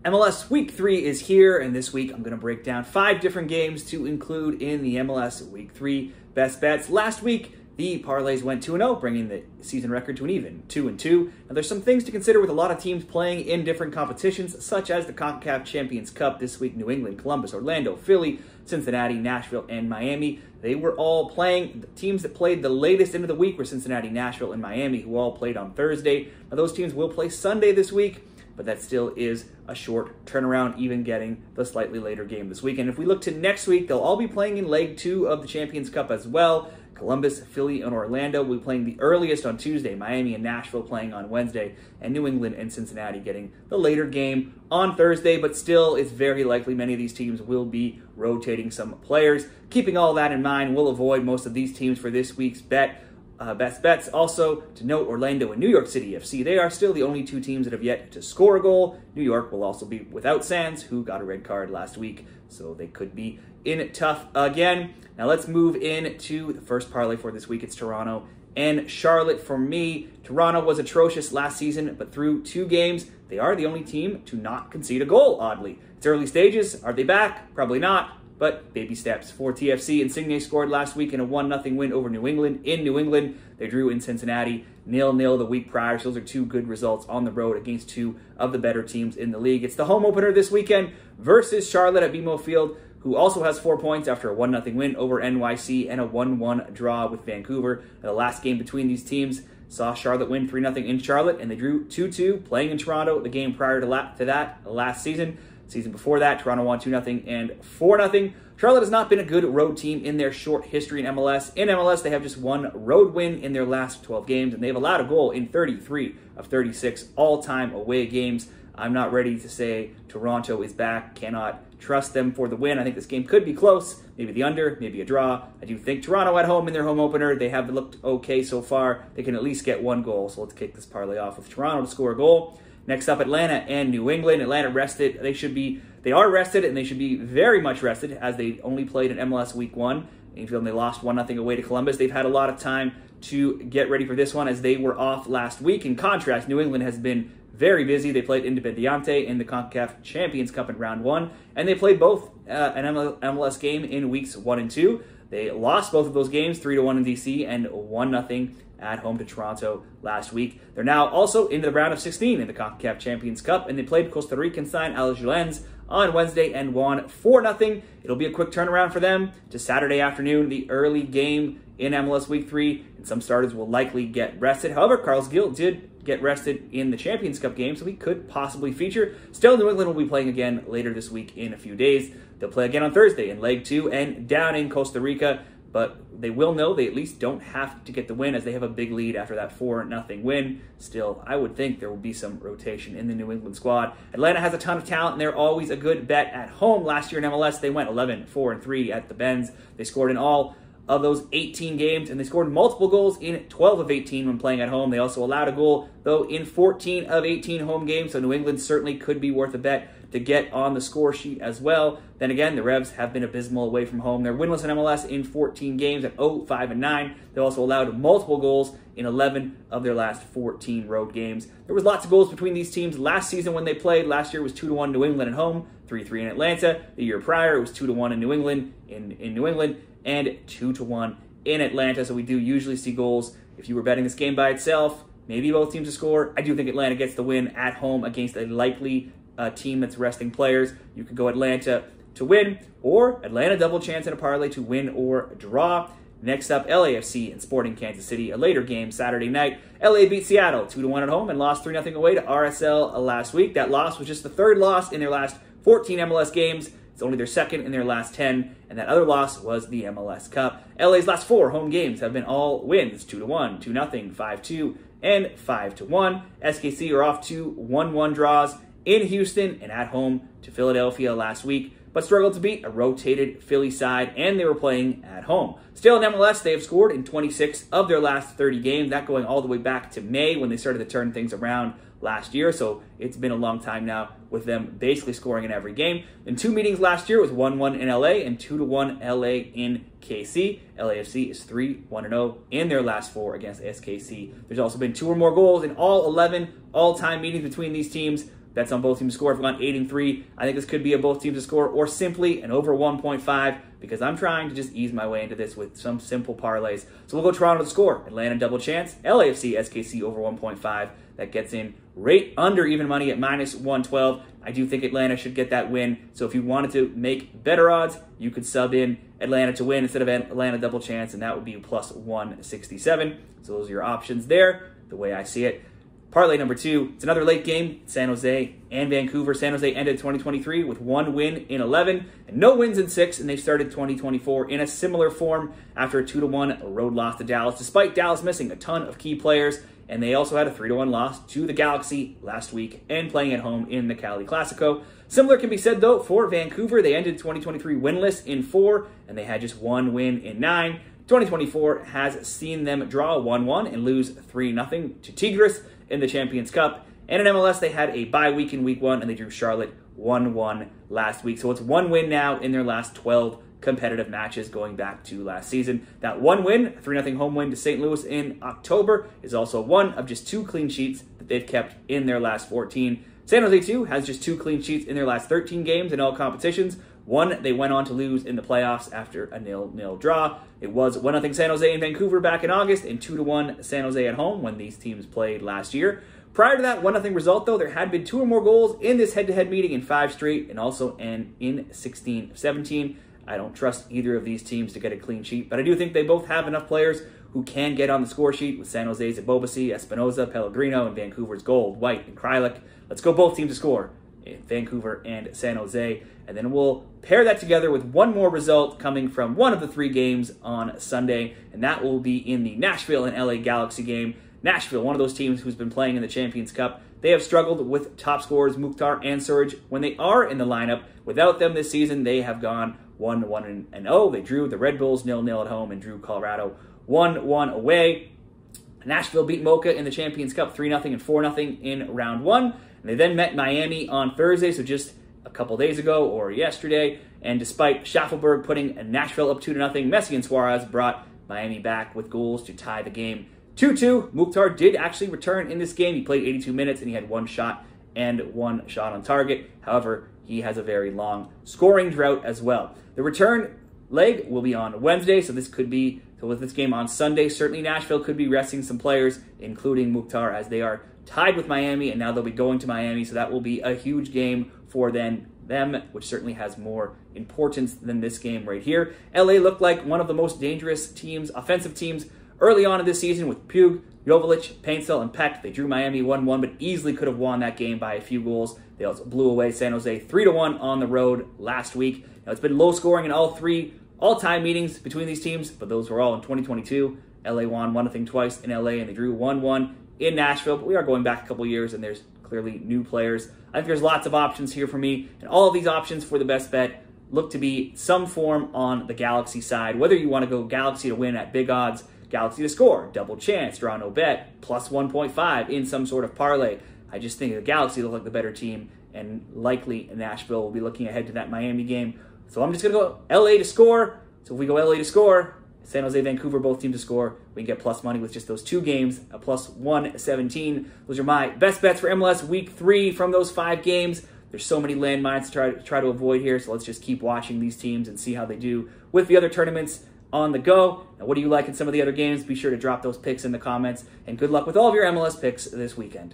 MLS Week 3 is here, and this week I'm going to break down 5 different games to include in the MLS Week 3 Best Bets. Last week, the Parlays went 2-0, bringing the season record to an even 2-2. Now, there's some things to consider with a lot of teams playing in different competitions, such as the CONCACAF Champions Cup this week. New England, Columbus, Orlando, Philly, Cincinnati, Nashville, and Miami. They were all playing. The teams that played the latest into the week were Cincinnati, Nashville, and Miami, who all played on Thursday. Now, those teams will play Sunday this week, but that still is a short turnaround, even getting the slightly later game this weekend. If we look to next week, they'll all be playing in Leg 2 of the Champions Cup as well. Columbus, Philly, and Orlando will be playing the earliest on Tuesday. Miami and Nashville playing on Wednesday. And New England and Cincinnati getting the later game on Thursday. But still, it's very likely many of these teams will be rotating some players. Keeping all that in mind, we'll avoid most of these teams for this week's Best Bets. Also, to note, Orlando and New York City FC, they are still the only 2 teams that have yet to score a goal. New York will also be without Sands, who got a red card last week, so they could be in tough again. Now let's move into the first parlay for this week. It's Toronto and Charlotte. For me, Toronto was atrocious last season, but through 2 games, they are the only team to not concede a goal, oddly. It's early stages. Are they back? Probably not. But baby steps for TFC. Insigne scored last week in a 1-0 win over New England. In New England, they drew in Cincinnati 0-0 the week prior. So those are 2 good results on the road against 2 of the better teams in the league. It's the home opener this weekend versus Charlotte at BMO Field, who also has 4 points after a 1-0 win over NYC and a 1-1 draw with Vancouver. The last game between these teams saw Charlotte win 3-0 in Charlotte, and they drew 2-2 playing in Toronto the game prior to that last season. Season before that, Toronto won 2-0 and 4-0. Charlotte has not been a good road team in their short history in MLS. In MLS, they have just 1 road win in their last 12 games, and they've allowed a goal in 33 of 36 all-time away games. I'm not ready to say Toronto is back. Cannot trust them for the win. I think this game could be close. Maybe the under, maybe a draw. I do think Toronto at home in their home opener, they have looked okay so far. They can at least get 1 goal, so let's kick this parlay off with Toronto to score a goal. Next up, Atlanta and New England. Atlanta rested. They are rested, and they should be very much rested, as they only played in MLS Week 1. And they lost 1-0 away to Columbus. They've had a lot of time to get ready for this one, as they were off last week. In contrast, New England has been very busy. They played Independiente in the CONCACAF Champions Cup in round 1, and they played both an MLS game in weeks 1 and 2. They lost both of those games, 3-1 in DC and 1-0 at home to Toronto last week. They're now also into the round of 16 in the CONCACAF Champions Cup, and they played Costa Rican side Alajuelense on Wednesday and won 4-0. It'll be a quick turnaround for them to Saturday afternoon, the early game in MLS Week 3, and some starters will likely get rested. However, Carlos Gil did get rested in the Champions Cup game, so he could possibly feature. Still, New England will be playing again later this week in a few days. They'll play again on Thursday in Leg 2 and down in Costa Rica, but they will know they at least don't have to get the win, as they have a big lead after that 4-0 win. Still, I would think there will be some rotation in the New England squad. Atlanta has a ton of talent, and they're always a good bet at home. Last year in MLS, they went 11-4-3 at the Benz. They scored in all of those 18 games, and they scored multiple goals in 12 of 18 when playing at home. They also allowed a goal, though, in 14 of 18 home games, so New England certainly could be worth a bet to get on the score sheet as well. Then again, the Revs have been abysmal away from home. They're winless in MLS in 14 games at 0-5-9. They also allowed multiple goals in 11 of their last 14 road games. There was lots of goals between these teams last season when they played. Last year it was 2-1 New England at home, 3-3 in Atlanta. The year prior it was 2-1 in New England, and 2-1 in Atlanta. So we do usually see goals. If you were betting this game by itself, maybe both teams to score. I do think Atlanta gets the win at home against a likely team that's resting players. You could go Atlanta to win, or Atlanta double chance in a parlay to win or draw. Next up, LAFC and Sporting Kansas City, a later game Saturday night. LA beat Seattle 2-1 at home and lost 3-0 away to RSL last week. That loss was just the 3rd loss in their last 14 MLS games. It's only their 2nd in their last 10, and that other loss was the MLS Cup. LA's last 4 home games have been all wins, 2-1, 2-0, 5-2, and 5-1. SKC are off to 1-1 draws in Houston and at home to Philadelphia last week, but struggled to beat a rotated Philly side, and they were playing at home. Still in MLS, they have scored in 26 of their last 30 games, that going all the way back to May when they started to turn things around last year, so it's been a long time now with them basically scoring in every game. In 2 meetings last year, it was 1-1 in LA and 2-1 LA in KC. LAFC is 3-1-0 in their last 4 against SKC. There's also been 2 or more goals in all 11 all-time meetings between these teams. bets on both teams to score. I've gone 8 and 3. I think this could be a both teams to score or simply an over 1.5 because I'm trying to just ease my way into this with some simple parlays. So we'll go Toronto to score, Atlanta double chance, LAFC SKC over 1.5. That gets in right under even money at minus 112. I do think Atlanta should get that win. So if you wanted to make better odds, you could sub in Atlanta to win instead of Atlanta double chance, and that would be plus 167. So those are your options there, the way I see it. Parlay number 2, it's another late game, San Jose and Vancouver. San Jose ended 2023 with 1 win in 11 and no wins in 6, and they started 2024 in a similar form after a 2-1 road loss to Dallas, despite Dallas missing a ton of key players. And they also had a 3-1 loss to the Galaxy last week and playing at home in the Cali Classico. Similar can be said, though, for Vancouver. They ended 2023 winless in 4, and they had just 1 win in 9. 2024 has seen them draw 1-1 and lose 3-0 to Tigres in the Champions Cup. And in MLS, they had a bye week in Week 1, and they drew Charlotte 1-1 last week. So it's 1 win now in their last 12 competitive matches going back to last season. That 1 win, 3-0 home win to St. Louis in October, is also one of just 2 clean sheets that they've kept in their last 14. San Jose, too, has just 2 clean sheets in their last 13 games in all competitions. One, they went on to lose in the playoffs after a 0-0 draw. It was 1-0 San Jose in Vancouver back in August and 2-1 San Jose at home when these teams played last year. Prior to that 1-0 result, though, there had been 2 or more goals in this head-to-head meeting in 5 straight and also in 16 of 17. I don't trust either of these teams to get a clean sheet, but I do think they both have enough players who can get on the score sheet with San Jose's Ebobisse, Espinoza, Pellegrino, and Vancouver's Gold, White, and Krylik. Let's go both teams to score, Vancouver and San Jose, and then we'll pair that together with one more result coming from one of the 3 games on Sunday, and that will be in the Nashville and LA Galaxy game. Nashville, one of those teams who's been playing in the Champions Cup, they have struggled with top scorers Mukhtar and Surge when they are in the lineup. Without them this season, they have gone 1-1-0. They drew the Red Bulls 0-0 at home and drew Colorado 1-1 away. Nashville beat Mocha in the Champions Cup 3-0 and 4-0 in round 1. And they then met Miami on Thursday, so just a couple days ago or yesterday. And despite Schaffelberg putting Nashville up 2-0, Messi and Suarez brought Miami back with goals to tie the game 2-2. Mukhtar did actually return in this game. He played 82 minutes and he had 1 shot and 1 shot on target. However, he has a very long scoring drought as well. The return leg will be on Wednesday, so with this game on Sunday, certainly Nashville could be resting some players, including Mukhtar, as they are tied with Miami, and now they'll be going to Miami, so that will be a huge game for them, which certainly has more importance than this game right here. LA looked like one of the most dangerous teams, offensive teams, early on in this season with Pugh, Jovic, Paintsel, and Peck. They drew Miami 1-1, but easily could have won that game by a few goals. They also blew away San Jose 3-1 on the road last week. Now, it's been low scoring in all 3 all-time meetings between these teams, but those were all in 2022. LA won 1-0 twice in LA, and they drew 1-1 in Nashville. But we are going back a couple years, and there's clearly new players. I think there's lots of options here for me, and all of these options for the best bet look to be some form on the Galaxy side. Whether you want to go Galaxy to win at big odds, Galaxy to score, double chance, draw no bet, plus 1.5 in some sort of parlay. I just think the Galaxy look like the better team, and likely Nashville will be looking ahead to that Miami game. So I'm just going to go LA to score. So if we go LA to score, San Jose, Vancouver, both teams to score, we can get plus money with just those 2 games, a plus 117. Those are my best bets for MLS Week 3 from those 5 games. There's so many landmines to try to avoid here, so let's just keep watching these teams and see how they do with the other tournaments on the go. Now, what do you like in some of the other games? Be sure to drop those picks in the comments, and good luck with all of your MLS picks this weekend.